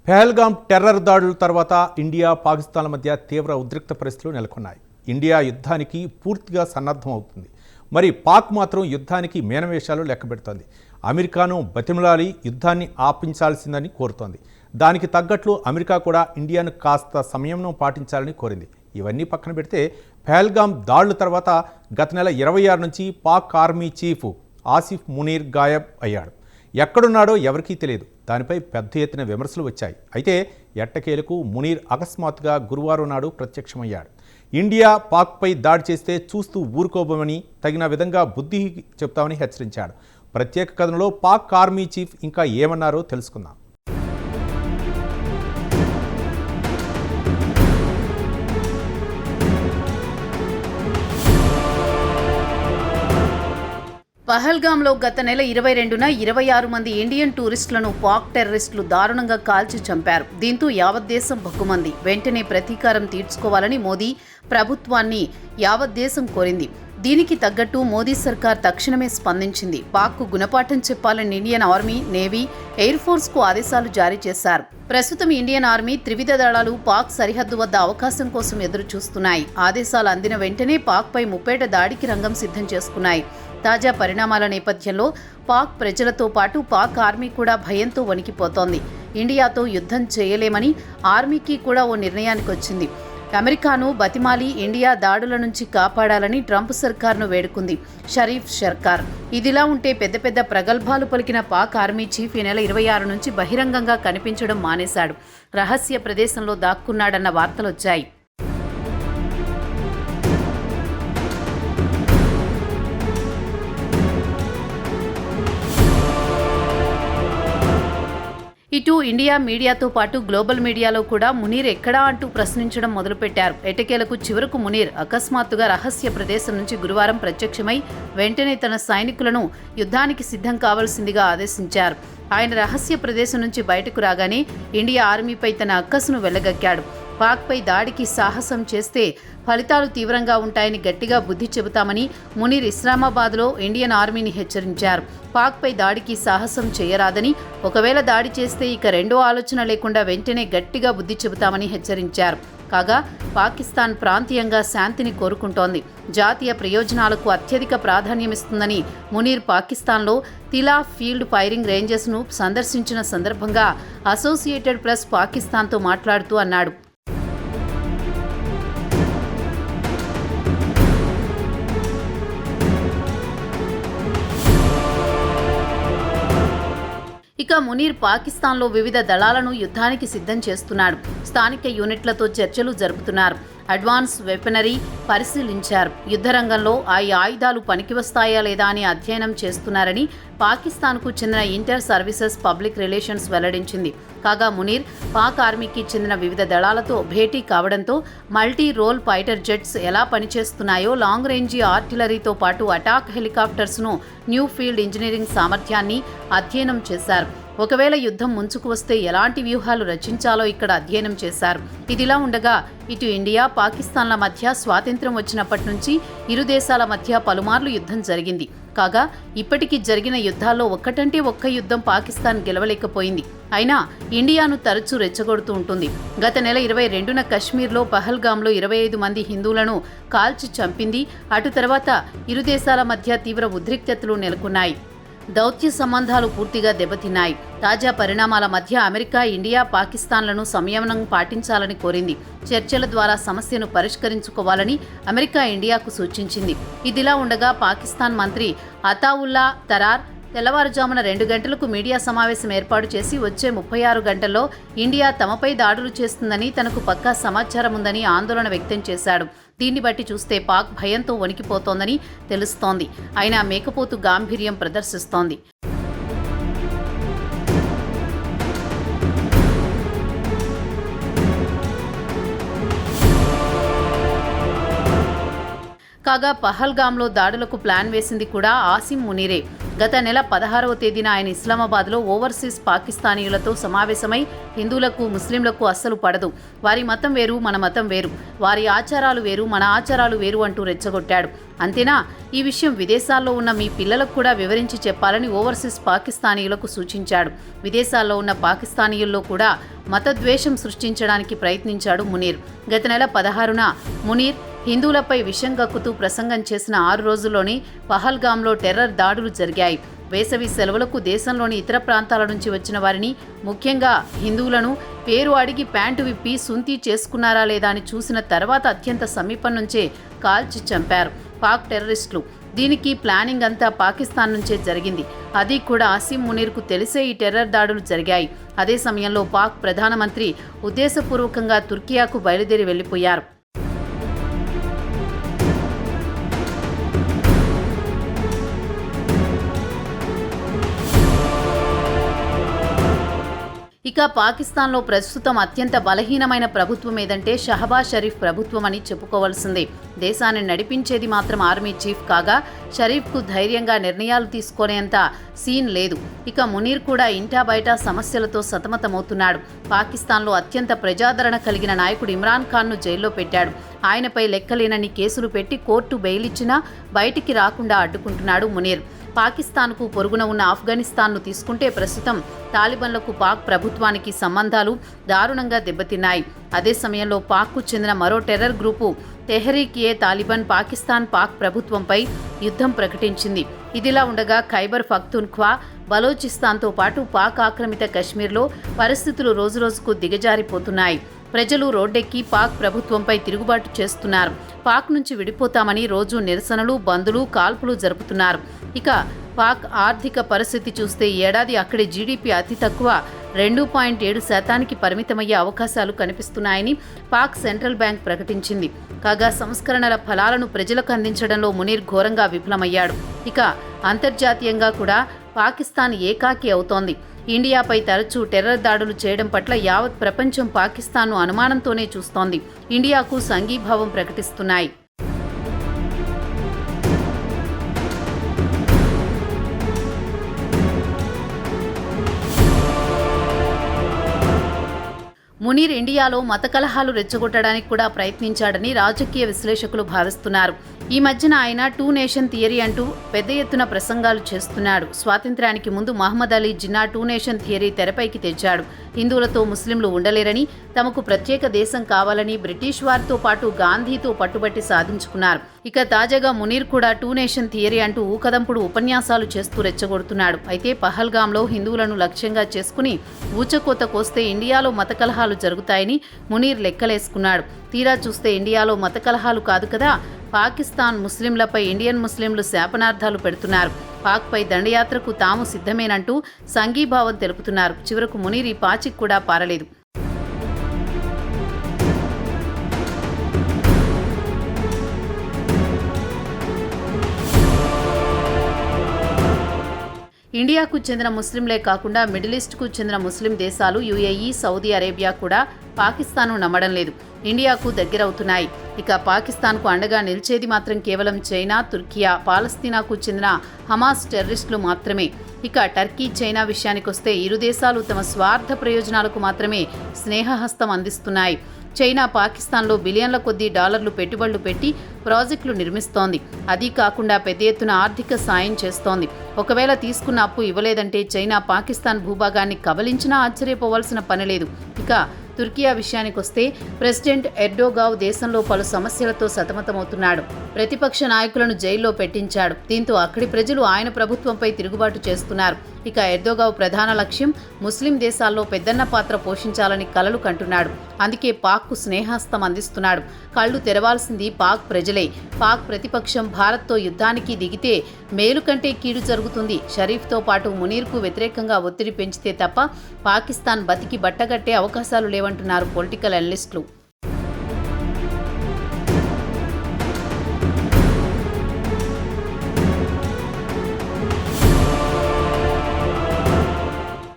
Pahalgam terror దాడుల తర్వాత India పాకిస్తాన్ల మధ్య తీవ్ర ఉద్రిక్త పరిస్థితులు నెలకొన్నాయి. ఇండియా యుద్ధానికి పూర్తిగా సన్నద్ధం అవుతుంది. మరి పాక్ మాత్రం యుద్ధానికి మేనవేషాలు లెక్కబెడుతోంది. అమెరికాను బతిమలాడి యుద్ధాన్ని ఆపించాల్సిందని కోరుతోంది. దానికి తగ్గట్లు అమెరికా కూడా ఇండియాను కాస్త సంయమనం పాటించాలని కోరింది. ఇవన్నీ పక్కన పెడితే పహల్గామ్ దాడుల తర్వాత గత నెల 26 నుంచి పాక్ ఆర్మీ చీఫ్ ఆసిఫ్ మునీర్ గాయబ్ అయ్యాడు. ఎక్కడున్నాడో ఎవరికీ తెలియదు. దానిపై పెద్ద ఎత్తున విమర్శలు వచ్చాయి. అయితే ఎట్టకేలకు మునీర్ అకస్మాత్తుగా గురువారం నాడు ప్రత్యక్షమయ్యాడు. ఇండియా పాక్పై దాడి చేస్తే చూస్తూ ఊరుకోబోమని తగిన విధంగా బుద్ధి చెప్తామని హెచ్చరించాడు. ప్రత్యేక కథనంలో పాక్ ఆర్మీ చీఫ్ ఇంకా ఏమన్నారో తెలుసుకుందాం. పహల్గామ్లో గత నెల 22న 26 మంది ఇండియన్ టూరిస్టులను పాక్ టెర్రరిస్టులు దారుణంగా కాల్చి చంపారు. దీంతో యావత్ దేశం భగ్గుమంది. వెంటనే ప్రతీకారం తీర్చుకోవాలని మోదీ ప్రభుత్వాన్ని యావత్ దేశం కోరింది. దీనికి తగ్గట్టు మోదీ సర్కార్ తక్షణమే స్పందించింది. పాక్కు గుణపాఠం చెప్పాలని ఇండియన్ ఆర్మీ, నేవీ, ఎయిర్ ఫోర్స్కు ఆదేశాలు జారీ చేశారు. ప్రస్తుతం ఇండియన్ ఆర్మీ త్రివిధ దళాలు పాక్ సరిహద్దు వద్ద అవకాశం కోసం ఎదురు చూస్తున్నాయి. ఆదేశాలు అందిన వెంటనే పాక్పై ముప్పేట దాడికి రంగం సిద్ధం చేసుకున్నాయి. తాజా పరిణామాల నేపథ్యంలో పాక్ ప్రజలతో పాటు పాక్ ఆర్మీ కూడా భయంతో వణికిపోతోంది. ఇండియాతో యుద్ధం చేయలేమని ఆర్మీకి కూడా ఓ నిర్ణయానికి వచ్చింది. అమెరికాను బతిమాలి ఇండియా దాడుల నుంచి కాపాడాలని ట్రంప్ సర్కార్ను వేడుకుంది షరీఫ్ సర్కార్. ఇదిలా ఉంటే పెద్ద పెద్ద ప్రగల్భాలు పలికిన పాక్ ఆర్మీ చీఫ్ ఈ నెల 26 నుంచి బహిరంగంగా కనిపించడం మానేశాడు. రహస్య ప్రదేశంలో దాక్కున్నాడన్న వార్తలొచ్చాయి. ఇటు ఇండియా మీడియాతో పాటు గ్లోబల్ మీడియాలో కూడా మునీర్ ఎక్కడా అంటూ ప్రశ్నించడం మొదలుపెట్టారు. ఎటకేలకు చివరకు మునీర్ అకస్మాత్తుగా రహస్య ప్రదేశం నుంచి గురువారం ప్రత్యక్షమై వెంటనే తన సైనికులను యుద్ధానికి సిద్ధం కావాల్సిందిగా ఆదేశించారు. ఆయన రహస్య ప్రదేశం నుంచి బయటకు రాగానే ఇండియా ఆర్మీపై తన అక్కసును వెళ్లగక్కాడు. పాక్పై దాడికి సాహసం చేస్తే ఫలితాలు తీవ్రంగా ఉంటాయని గట్టిగా బుద్ధి చెబుతామని మునీర్ ఇస్లామాబాద్లో ఇండియన్ ఆర్మీని హెచ్చరించారు. పాక్పై దాడికి సాహసం చేయరాదని, ఒకవేళ దాడి చేస్తే ఇక రెండో ఆలోచన లేకుండా వెంటనే గట్టిగా బుద్ధి చెబుతామని హెచ్చరించారు. కాగా పాకిస్తాన్ ప్రాంతీయంగా శాంతిని కోరుకుంటోంది. జాతీయ ప్రయోజనాలకు అత్యధిక ప్రాధాన్యమిస్తుందని మునీర్ పాకిస్తాన్లో తిలా ఫీల్డ్ ఫైరింగ్ రేంజెస్ను సందర్శించిన సందర్భంగా అసోసియేటెడ్ ప్రెస్ పాకిస్తాన్తో మాట్లాడుతూ అన్నాడు. ఇక మునీర్ పాకిస్తాన్లో వివిధ దళాలను యుద్ధానికి సిద్ధం చేస్తున్నాడు. స్థానిక యూనిట్లతో చర్చలు జరుపుతున్నారు. అడ్వాన్స్ వెపనరీ పరిశీలించారు. యుద్ధరంగంలో ఆ ఆయుధాలు పనికి వస్తాయా లేదా అని అధ్యయనం చేస్తున్నారని పాకిస్తాన్కు చెందిన ఇంటర్ సర్వీసెస్ పబ్లిక్ రిలేషన్స్ వెల్లడించింది. కాగా మునీర్ పాక్ ఆర్మీకి చెందిన వివిధ దళాలతో భేటీ కావడంతో మల్టీ రోల్ ఫైటర్ జెట్స్ ఎలా పనిచేస్తున్నాయో, లాంగ్ రేంజీ ఆర్టిలరీతో పాటు అటాక్ హెలికాప్టర్స్ను, న్యూ ఫీల్డ్ ఇంజనీరింగ్ సామర్థ్యాన్ని అధ్యయనం చేశారు. ఒకవేళ యుద్ధం ముంచుకు వస్తే ఎలాంటి వ్యూహాలు రచించాలో ఇక్కడ అధ్యయనం చేశారు. ఇదిలా ఉండగా ఇటు ఇండియా, పాకిస్తాన్ల మధ్య స్వాతంత్ర్యం వచ్చినప్పటి నుంచి ఇరు దేశాల మధ్య పలుమార్లు యుద్ధం జరిగింది. కాగా ఇప్పటికీ జరిగిన యుద్ధాల్లో ఒక్కటంటే ఒక్క యుద్ధం పాకిస్తాన్ గెలవలేకపోయింది. అయినా ఇండియాను తరచూ రెచ్చగొడుతూ ఉంటుంది. గత నెల 22న కశ్మీర్లో పహల్గామ్లో 25 మంది హిందువులను కాల్చి చంపింది. అటు తర్వాత ఇరు దేశాల మధ్య తీవ్ర ఉద్రిక్తతలు నెలకొన్నాయి. దౌత్య సంబంధాలు పూర్తిగా దెబ్బతిన్నాయి. తాజా పరిణామాల మధ్య అమెరికా ఇండియా పాకిస్తాన్లను సంయమనం పాటించాలని కోరింది. చర్చల ద్వారా సమస్యను పరిష్కరించుకోవాలని అమెరికా ఇండియాకు సూచించింది. ఇదిలా ఉండగా పాకిస్తాన్ మంత్రి అతావుల్లా తరార్ తెల్లవారుజామున 2 గంటలకు మీడియా సమావేశం ఏర్పాటు చేసి వచ్చే 36 గంటల్లో ఇండియా తమపై దాడులు చేస్తుందని, తనకు పక్కా సమాచారం ఉందని ఆందోళన వ్యక్తం చేశాడు. దీన్ని బట్టి చూస్తే పాక్ భయంతో వణికిపోతోందని తెలుస్తోంది. అయినా మేకపోతు గాంభీర్యం ప్రదర్శిస్తోంది. కాగా పహల్గామ్లో దాడులకు ప్లాన్ వేసింది కూడా ఆసిమ్ మునీరే. గత నెల 16వ తేదీన ఆయన ఇస్లామాబాద్లో ఓవర్సీస్ పాకిస్తానీయులతో సమావేశమై హిందువులకు ముస్లింలకు అస్సలు పడదు, వారి మతం వేరు మన మతం వేరు, వారి ఆచారాలు వేరు మన ఆచారాలు వేరు అంటూ రెచ్చగొట్టాడు. అంతేనా, ఈ విషయం విదేశాల్లో ఉన్న మీ పిల్లలకు కూడా వివరించి చెప్పాలని ఓవర్సీస్ పాకిస్తానీయులకు సూచించాడు. విదేశాల్లో ఉన్న పాకిస్తానీయుల్లో కూడా మతద్వేషం సృష్టించడానికి ప్రయత్నించాడు మునీర్. గత నెల 16న మునీర్ హిందువులపై విషం గక్కుతూ ప్రసంగం చేసిన 6 రోజుల్లోనే పహల్గామ్లో టెర్రర్ దాడులు జరిగాయి. వేసవి సెలవులకు దేశంలోని ఇతర ప్రాంతాల నుంచి వచ్చిన వారిని, ముఖ్యంగా హిందువులను పేరు అడిగి ప్యాంటు విప్పి సుంతీ చేసుకున్నారా లేదా అని చూసిన తర్వాత అత్యంత సమీపం నుంచే కాల్చి చంపారు పాక్ టెర్రరిస్టులు. దీనికి ప్లానింగ్ అంతా పాకిస్తాన్ నుంచే జరిగింది. అది కూడా అసీం మునీర్కు తెలిసే ఈ టెర్రర్ దాడులు జరిగాయి. అదే సమయంలో పాక్ ప్రధానమంత్రి ఉద్దేశపూర్వకంగా తుర్కియాకు బయలుదేరి వెళ్లిపోయారు. ఇక పాకిస్తాన్లో ప్రస్తుతం అత్యంత బలహీనమైన ప్రభుత్వం ఏదంటే షహబాజ్ షరీఫ్ ప్రభుత్వం అని చెప్పుకోవాల్సిందే. దేశాన్ని నడిపించేది మాత్రం ఆర్మీ చీఫ్ కాగా షరీఫ్కు ధైర్యంగా నిర్ణయాలు తీసుకునేంత సీన్ లేదు. ఇక మునీర్ కూడా ఇంటా బయట సమస్యలతో సతమతమవుతున్నాడు. పాకిస్తాన్లో అత్యంత ప్రజాదరణ కలిగిన నాయకుడు ఇమ్రాన్ ఖాన్ను జైల్లో పెట్టాడు. ఆయనపై లెక్కలేనన్ని కేసులు పెట్టి కోర్టు బెయిల్ ఇచ్చినా బయటికి రాకుండా అడ్డుకుంటున్నాడు మునీర్. పాకిస్తాన్కు పొరుగున ఉన్న ఆఫ్ఘనిస్తాన్ను తీసుకుంటే ప్రస్తుతం తాలిబాన్లకు పాక్ ప్రభుత్వానికి సంబంధాలు దారుణంగా దెబ్బతిన్నాయి. అదే సమయంలో పాక్కు చెందిన మరో టెర్రర్ గ్రూపు తెహ్రీక్-ఏ-తాలిబాన్ పాకిస్తాన్ పాక్ ప్రభుత్వంపై యుద్ధం ప్రకటించింది. ఇదిలా ఉండగా ఖైబర్ పఖ్తూన్ఖ్వా, బలోచిస్తాన్తో పాటు పాక్ ఆక్రమిత కశ్మీర్లో పరిస్థితులు రోజురోజుకు దిగజారిపోతున్నాయి. ప్రజలు రోడ్డెక్కి పాక్ ప్రభుత్వంపై తిరుగుబాటు చేస్తున్నారు. పాక్ నుంచి విడిపోతామని రోజు నిరసనలు, బందులు, కాల్పులు జరుపుతున్నారు. ఇక పాక్ ఆర్థిక పరిస్థితి చూస్తే ఏడాది అక్కడి జీడీపీ అతి తక్కువ 2.7% పరిమితమయ్యే అవకాశాలు కనిపిస్తున్నాయని పాక్ సెంట్రల్ బ్యాంక్ ప్రకటించింది. కాగా సంస్కరణల ఫలాలను ప్రజలకు అందించడంలో మునీర్ ఘోరంగా విఫలమయ్యాడు. ఇక అంతర్జాతీయంగా కూడా పాకిస్తాన్ ఏకాకి అవుతోంది. ఇండియాపై తరచూ టెర్రర్ దాడులు చేయడం పట్ల యావత్ ప్రపంచం పాకిస్తాన్ను అనుమానంతోనే చూస్తోంది. ఇండియాకు సంఘీభావం ప్రకటిస్తున్నాయి. మునీర్ ఇండియాలో మత కలహాలు రెచ్చగొట్టడానికి కూడా ప్రయత్నించాడని రాజకీయ విశ్లేషకులు భావిస్తున్నారు. ఈ మధ్యన ఆయన 2 నేషన్ థియరీ అంటూ పెద్ద ఎత్తున ప్రసంగాలు చేస్తున్నాడు. స్వాతంత్ర్యానికి ముందు మహమ్మద్ అలీ జిన్నా 2 నేషన్ థియరీ తెరపైకి తెచ్చాడు. హిందువులతో ముస్లింలు ఉండలేరని, తమకు ప్రత్యేక దేశం కావాలని బ్రిటిష్ వారితో పాటు గాంధీతో పట్టుబట్టి సాధించుకున్నారు. ఇక తాజాగా మునీర్ కూడా 2 నేషన్ థియరీ అంటూ ఊకదంపుడు ఉపన్యాసాలు చేస్తూ రెచ్చగొడుతున్నాడు. అయితే పహల్గామ్లో హిందువులను లక్ష్యంగా చేసుకుని ఊచకోత కోస్తే ఇండియాలో మత కలహాలు జరుగుతాయని మునీర్ లెక్కలేసుకున్నాడు. తీరా చూస్తే ఇండియాలో మత కలహాలు కాదు కదా, పాకిస్తాన్ ముస్లింలపై ఇండియన్ ముస్లింలు శాపనార్థాలు పెడుతున్నారు. పాక్పై దండయాత్రకు తాము సిద్ధమేనంటూ సంఘీభావం తెలుపుతున్నారు. చివరకు మునీర్ ఈ పాచికి కూడా పారలేదు. ఇండియాకు చెందిన ముస్లింలే కాకుండా మిడిల్ ఈస్ట్కు చెందిన ముస్లిం దేశాలు యుఏఈ, సౌదీ అరేబియా కూడా పాకిస్తాన్ను నమ్మడం లేదు. ఇండియాకు దగ్గరవుతున్నాయి. ఇక పాకిస్తాన్కు అండగా నిలిచేది మాత్రం కేవలం చైనా, తుర్కియా, పాలస్తీనాకు చెందిన హమాస్ టెర్రరిస్టులు మాత్రమే. ఇక టర్కీ, చైనా విషయానికొస్తే ఇరు దేశాలు తమ స్వార్థ ప్రయోజనాలకు మాత్రమే స్నేహహస్తం అందిస్తున్నాయి. చైనా పాకిస్తాన్లో బిలియన్ల కొద్దీ డాలర్లు పెట్టుబడులు పెట్టి ప్రాజెక్టులు నిర్మిస్తోంది. అది కాకుండా పెద్ద ఎత్తున ఆర్థిక సాయం చేస్తోంది. ఒకవేళ తీసుకున్న అప్పు ఇవ్వలేదంటే చైనా పాకిస్తాన్ భూభాగాన్ని కబలించినా ఆశ్చర్యపోవాల్సిన పనిలేదు. ఇక తుర్కియా విషయానికొస్తే ప్రెసిడెంట్ ఎర్డోగావ్ దేశంలో పలు సమస్యలతో సతమతమవుతున్నాడు. ప్రతిపక్ష నాయకులను జైల్లో పెట్టించాడు. దీంతో అక్కడి ప్రజలు ఆయన ప్రభుత్వంపై తిరుగుబాటు చేస్తున్నారు. ఇక ఎర్దోగావ్ ప్రధాన లక్ష్యం ముస్లిం దేశాల్లో పెద్దన్న పాత్ర పోషించాలని కలలు కంటున్నాడు. అందుకే పాక్కు స్నేహస్తం అందిస్తున్నాడు. కళ్ళు తెరవాల్సింది పాక్ ప్రజలే. పాక్ ప్రతిపక్షం భారత్తో యుద్ధానికి దిగితే మేలు కంటే కీడు జరుగుతుంది. షరీఫ్తో పాటు మునీర్కు వ్యతిరేకంగా ఒత్తిడి పెంచితే తప్ప పాకిస్తాన్ బతికి బట్టగట్టే అవకాశాలు లేవంటున్నారు పొలిటికల్ అనలిస్టులు.